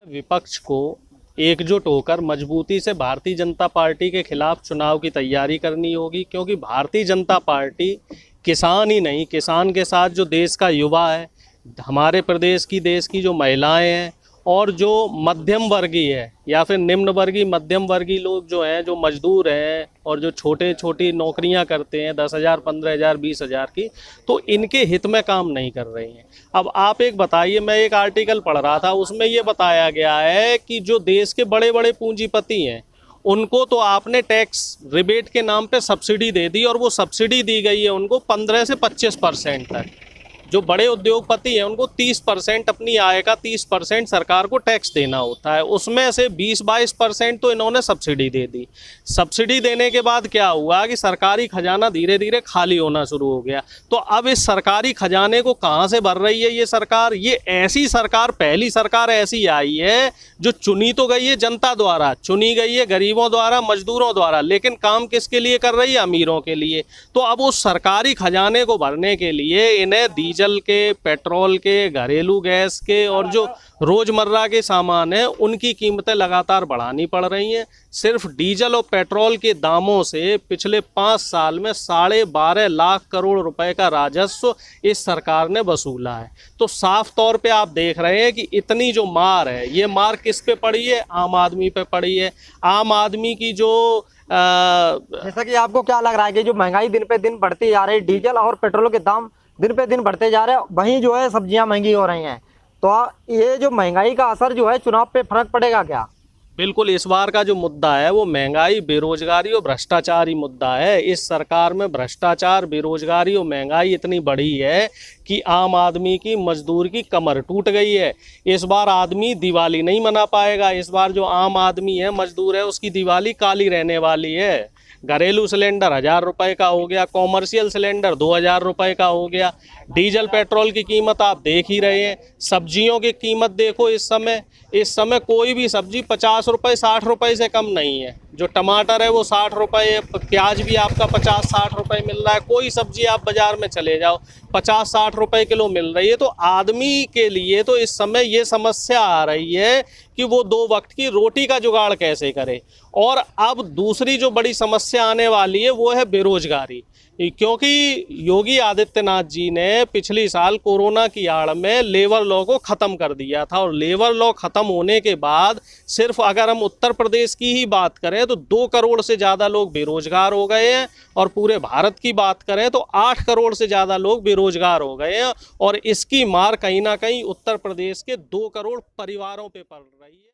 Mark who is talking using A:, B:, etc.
A: विपक्ष को एकजुट होकर मजबूती से भारतीय जनता पार्टी के खिलाफ चुनाव की तैयारी करनी होगी, क्योंकि भारतीय जनता पार्टी किसान ही नहीं, किसान के साथ जो देश का युवा है, हमारे प्रदेश की देश की जो महिलाएं हैं और जो मध्यम वर्गीय है या फिर निम्न वर्गीय मध्यम वर्गीय लोग जो हैं, जो मजदूर हैं और जो छोटे छोटी नौकरियां करते हैं 10,000, 15,000, 20,000 की, तो इनके हित में काम नहीं कर रही हैं। अब आप एक बताइए, मैं एक आर्टिकल पढ़ रहा था, उसमें ये बताया गया है कि जो देश के बड़े बड़े पूंजीपति हैं उनको तो आपने टैक्स रिबेट के नाम पे सब्सिडी दे दी, और वो सब्सिडी दी गई है उनको 15 से 25% तक। जो बड़े उद्योगपति हैं उनको 30% अपनी आय का 30% सरकार को टैक्स देना होता है, उसमें से 20-22% तो इन्होंने सब्सिडी दे दी। सब्सिडी देने के बाद क्या हुआ कि सरकारी खजाना धीरे धीरे खाली होना शुरू हो गया। तो अब इस सरकारी खजाने को कहाँ से भर रही है ये सरकार? ये ऐसी सरकार, पहली सरकार ऐसी आई है जो चुनी तो गई है जनता द्वारा, चुनी गई है गरीबों द्वारा, मजदूरों द्वारा, लेकिन काम किसके लिए कर रही है? अमीरों के लिए। तो अब उस सरकारी खजाने को भरने के लिए इन्हें डीजल के, पेट्रोल के, घरेलू गैस के और जो रोजमर्रा के सामान हैं उनकी कीमतें लगातार बढ़ानी पड़ रही हैं। सिर्फ डीजल और पेट्रोल के दामों से पिछले 5 साल में 12.5 लाख करोड़ रुपए का राजस्व इस सरकार ने वसूला है। तो साफ तौर पे आप देख रहे हैं कि इतनी जो मार है, ये मार किस पे पड़ी है? आम आदमी पे पड़ी है। आम आदमी की जो
B: जैसा कि आपको क्या लग रहा है कि जो महंगाई दिन पे दिन बढ़ती जा रही है, डीजल और पेट्रोल के दाम दिन पे दिन बढ़ते जा रहे हैं, वहीं जो है सब्जियां महंगी हो रही हैं, तो ये जो महंगाई का असर जो है चुनाव पे फर्क पड़ेगा क्या?
A: बिल्कुल, इस बार का जो मुद्दा है वो महंगाई, बेरोजगारी और भ्रष्टाचार ही मुद्दा है। इस सरकार में भ्रष्टाचार, बेरोजगारी और महंगाई इतनी बढ़ी है कि आम आदमी की, मजदूर की कमर टूट गई है। इस बार आदमी दिवाली नहीं मना पाएगा। इस बार जो आम आदमी है, मजदूर है, उसकी दिवाली काली रहने वाली है। घरेलू सिलेंडर 1,000 रुपये का हो गया, कॉमर्शियल सिलेंडर 2,000 रुपये का हो गया, डीजल पेट्रोल की कीमत आप देख ही रहे हैं। सब्जियों की कीमत देखो, इस समय कोई भी सब्जी 50 रुपये, 60 रुपये से कम नहीं है। जो टमाटर है वो 60 रुपये, प्याज भी आपका 50-60 रुपये मिल रहा है। कोई सब्जी आप बाज़ार में चले जाओ 50-60 रुपये किलो मिल रही है। तो आदमी के लिए तो इस समय ये समस्या आ रही है कि वो 2 वक्त की रोटी का जुगाड़ कैसे करे। और अब दूसरी जो बड़ी समस्या आने वाली है वो है बेरोजगारी, क्योंकि योगी आदित्यनाथ जी ने पिछली साल कोरोना की आड़ में लेबर लॉ को ख़त्म कर दिया था, और लेबर लॉ ख़त्म होने के बाद सिर्फ अगर हम उत्तर प्रदेश की ही बात करें तो 2 करोड़ से ज़्यादा लोग बेरोजगार हो गए हैं, और पूरे भारत की बात करें तो 8 करोड़ से ज़्यादा लोग बेरोजगार हो गए हैं। और इसकी मार कहीं ना कहीं उत्तर प्रदेश के 2 करोड़ परिवारों पर पड़ रही है।